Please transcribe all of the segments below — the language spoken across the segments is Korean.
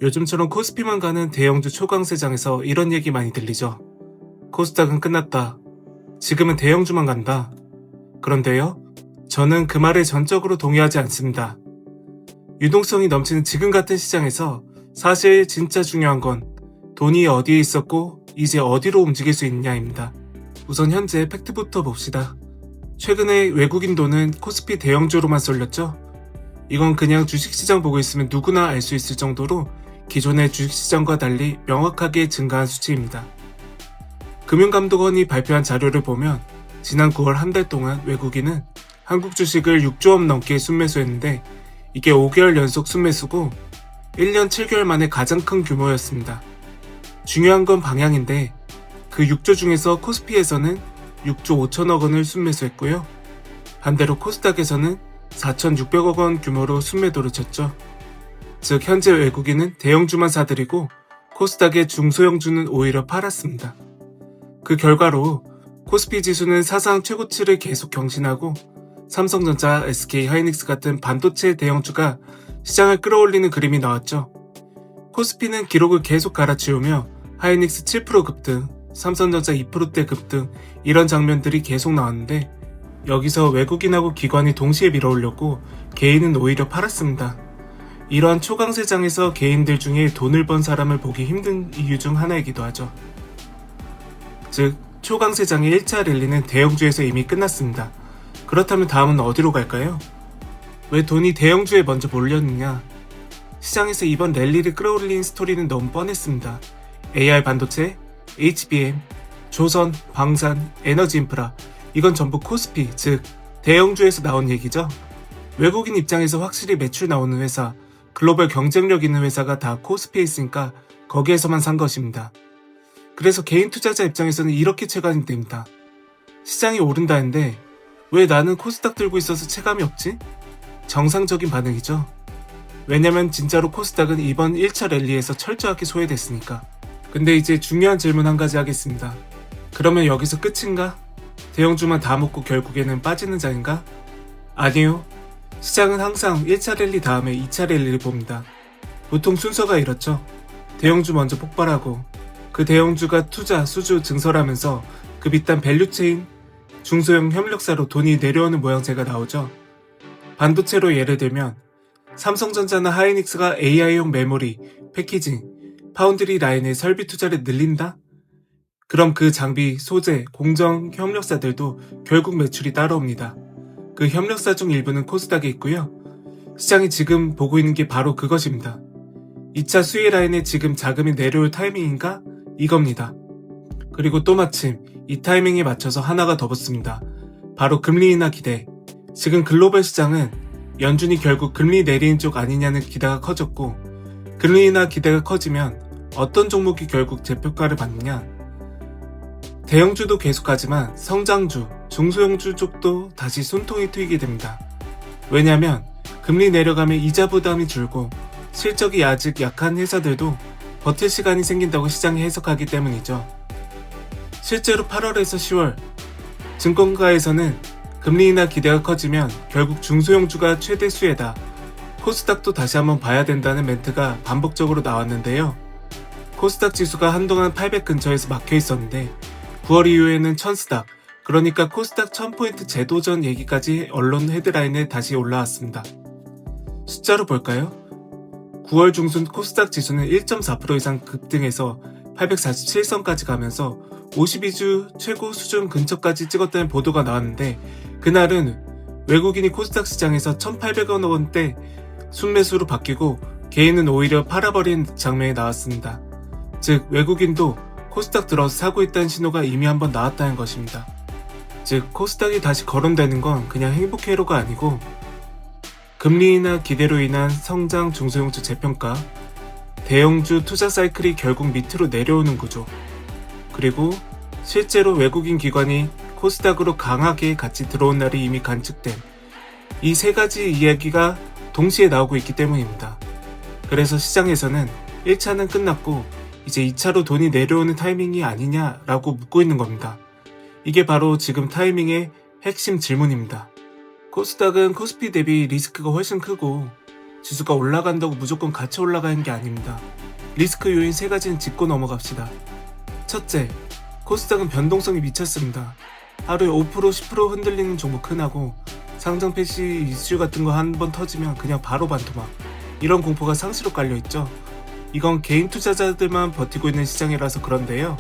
요즘처럼 코스피만 가는 대형주 초강세장에서 이런 얘기 많이 들리죠. 코스닥은 끝났다. 지금은 대형주만 간다. 그런데요, 저는 그 말에 전적으로 동의하지 않습니다. 유동성이 넘치는 지금 같은 시장에서 사실 진짜 중요한 건 돈이 어디에 있었고 이제 어디로 움직일 수 있느냐입니다. 우선 현재 팩트부터 봅시다. 최근에 외국인 돈은 코스피 대형주로만 쏠렸죠. 이건 그냥 주식시장 보고 있으면 누구나 알 수 있을 정도로 기존의 주식시장과 달리 명확하게 증가한 수치입니다. 금융감독원이 발표한 자료를 보면 지난 9월 한 달 동안 외국인은 한국 주식을 6조 원 넘게 순매수했는데 이게 5개월 연속 순매수고 1년 7개월 만에 가장 큰 규모였습니다. 중요한 건 방향인데 그 6조 중에서 코스피에서는 6조 5천억 원을 순매수했고요. 반대로 코스닥에서는 4,600억 원 규모로 순매도를 쳤죠. 즉 현재 외국인은 대형주만 사들이고 코스닥의 중소형주는 오히려 팔았습니다. 그 결과로 코스피 지수는 사상 최고치를 계속 경신하고 삼성전자, SK 하이닉스 같은 반도체 대형주가 시장을 끌어올리는 그림이 나왔죠. 코스피는 기록을 계속 갈아치우며 하이닉스 7% 급등, 삼성전자 2%대 급등 이런 장면들이 계속 나왔는데 여기서 외국인하고 기관이 동시에 밀어올렸고 개인은 오히려 팔았습니다. 이러한 초강세장에서 개인들 중에 돈을 번 사람을 보기 힘든 이유 중 하나이기도 하죠. 즉 초강세장의 1차 랠리는 대형주에서 이미 끝났습니다. 그렇다면 다음은 어디로 갈까요? 왜 돈이 대형주에 먼저 몰렸느냐? 시장에서 이번 랠리를 끌어올린 스토리는 너무 뻔했습니다. AR 반도체, HBM, 조선, 방산, 에너지 인프라 이건 전부 코스피, 즉 대형주에서 나온 얘기죠. 외국인 입장에서 확실히 매출 나오는 회사, 글로벌 경쟁력 있는 회사가 다 코스피에 있으니까 거기에서만 산 것입니다. 그래서 개인 투자자 입장에서는 이렇게 체감이 됩니다. 시장이 오른다는데 왜 나는 코스닥 들고 있어서 체감이 없지? 정상적인 반응이죠. 왜냐면 진짜로 코스닥은 이번 1차 랠리에서 철저하게 소외됐으니까. 근데 이제 중요한 질문 한 가지 하겠습니다. 그러면 여기서 끝인가? 대형주만 다 먹고 결국에는 빠지는 자인가? 아니요. 시장은 항상 1차 랠리 다음에 2차 랠리를 봅니다. 보통 순서가 이렇죠. 대형주 먼저 폭발하고 그 대형주가 투자, 수주 증설하면서 그 비단 밸류체인, 중소형 협력사로 돈이 내려오는 모양새가 나오죠. 반도체로 예를 들면 삼성전자나 하이닉스가 AI용 메모리, 패키징, 파운드리 라인의 설비 투자를 늘린다? 그럼 그 장비, 소재, 공정 협력사들도 결국 매출이 따라옵니다. 그 협력사 중 일부는 코스닥에 있고요. 시장이 지금 보고 있는 게 바로 그것입니다. 2차 수혜 라인에 지금 자금이 내려올 타이밍인가? 이겁니다. 그리고 또 마침 이 타이밍에 맞춰서 하나가 더 붙습니다. 바로 금리 인하 기대. 지금 글로벌 시장은 연준이 결국 금리 내리는 쪽 아니냐는 기대가 커졌고 금리 인하 기대가 커지면 어떤 종목이 결국 재평가를 받느냐? 대형주도 계속하지만 성장주, 중소형주 쪽도 다시 숨통이 트이게 됩니다. 왜냐면 금리 내려가면 이자 부담이 줄고 실적이 아직 약한 회사들도 버틸 시간이 생긴다고 시장이 해석하기 때문이죠. 실제로 8월에서 10월 증권가에서는 금리 인하 기대가 커지면 결국 중소형주가 최대 수혜다. 코스닥도 다시 한번 봐야 된다는 멘트가 반복적으로 나왔는데요. 코스닥 지수가 한동안 800 근처에서 막혀 있었는데 9월 이후에는 1000스닥, 그러니까 코스닥 1000포인트 재도전 얘기까지 언론 헤드라인에 다시 올라왔습니다. 숫자로 볼까요? 9월 중순 코스닥 지수는 1.4% 이상 급등해서 847선까지 가면서 52주 최고 수준 근처까지 찍었다는 보도가 나왔는데 그날은 외국인이 코스닥 시장에서 1,800원 원대 순매수로 바뀌고 개인은 오히려 팔아버린 장면이 나왔습니다. 즉 외국인도 코스닥 들어서 사고 있다는 신호가 이미 한번 나왔다는 것입니다. 즉 코스닥이 다시 거론되는 건 그냥 행복 회로가 아니고 금리 인하 기대로 인한 성장 중소형주 재평가, 대형주 투자 사이클이 결국 밑으로 내려오는 구조, 그리고 실제로 외국인 기관이 코스닥으로 강하게 같이 들어온 날이 이미 관측된 이 세 가지 이야기가 동시에 나오고 있기 때문입니다. 그래서 시장에서는 1차는 끝났고 이제 2차로 돈이 내려오는 타이밍이 아니냐라고 묻고 있는 겁니다. 이게 바로 지금 타이밍의 핵심 질문입니다. 코스닥은 코스피 대비 리스크가 훨씬 크고 지수가 올라간다고 무조건 같이 올라가는 게 아닙니다. 리스크 요인 3가지는 짚고 넘어갑시다. 첫째, 코스닥은 변동성이 미쳤습니다. 하루에 5% 10% 흔들리는 종목 흔하고 상장 폐시 이슈 같은 거 한 번 터지면 그냥 바로 반토막. 이런 공포가 상시로 깔려있죠. 이건 개인 투자자들만 버티고 있는 시장이라서 그런데요.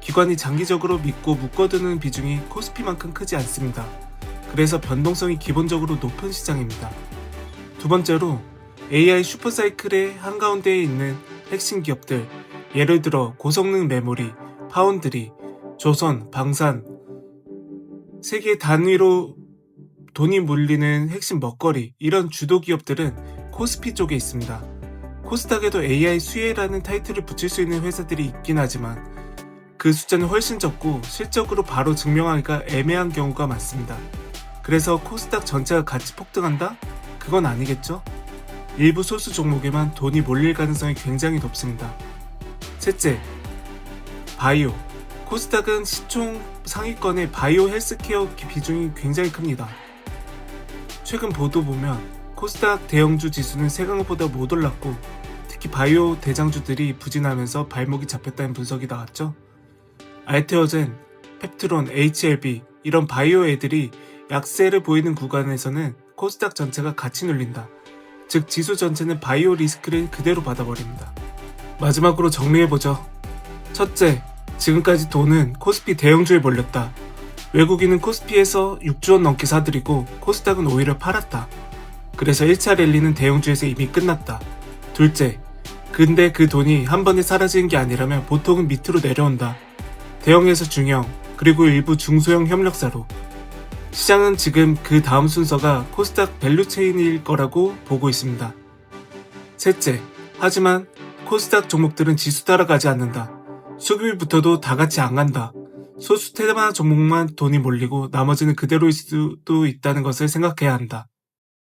기관이 장기적으로 믿고 묶어두는 비중이 코스피만큼 크지 않습니다. 그래서 변동성이 기본적으로 높은 시장입니다. 두 번째로 AI 슈퍼사이클의 한가운데에 있는 핵심 기업들, 예를 들어 고성능 메모리, 파운드리, 조선, 방산, 세계 단위로 돈이 몰리는 핵심 먹거리, 이런 주도 기업들은 코스피 쪽에 있습니다. 코스닥에도 AI 수혜라는 타이틀을 붙일 수 있는 회사들이 있긴 하지만 그 숫자는 훨씬 적고 실적으로 바로 증명하기가 애매한 경우가 많습니다. 그래서 코스닥 전체가 같이 폭등한다? 그건 아니겠죠? 일부 소수 종목에만 돈이 몰릴 가능성이 굉장히 높습니다. 셋째, 바이오. 코스닥은 시총 상위권의 바이오 헬스케어 비중이 굉장히 큽니다. 최근 보도 보면 코스닥 대형주 지수는 세강보다 못 올랐고 특히 바이오 대장주들이 부진하면서 발목이 잡혔다는 분석이 나왔죠. 알테오젠, 펩트론, HLB 이런 바이오 애들이 약세를 보이는 구간에서는 코스닥 전체가 같이 눌린다. 즉 지수 전체는 바이오 리스크를 그대로 받아버립니다. 마지막으로 정리해보죠. 첫째, 지금까지 돈은 코스피 대형주에 몰렸다. 외국인은 코스피에서 6조 원 넘게 사들이고 코스닥은 오히려 팔았다. 그래서 1차 랠리는 대형주에서 이미 끝났다. 둘째, 근데 그 돈이 한 번에 사라지는 게 아니라면 보통은 밑으로 내려온다. 대형에서 중형, 그리고 일부 중소형 협력사로. 시장은 지금 그 다음 순서가 코스닥 밸류체인일 거라고 보고 있습니다. 셋째, 하지만 코스닥 종목들은 지수 따라가지 않는다. 수급일부터도 다 같이 안 간다. 소수 테마 종목만 돈이 몰리고 나머지는 그대로일 수도 있다는 것을 생각해야 한다.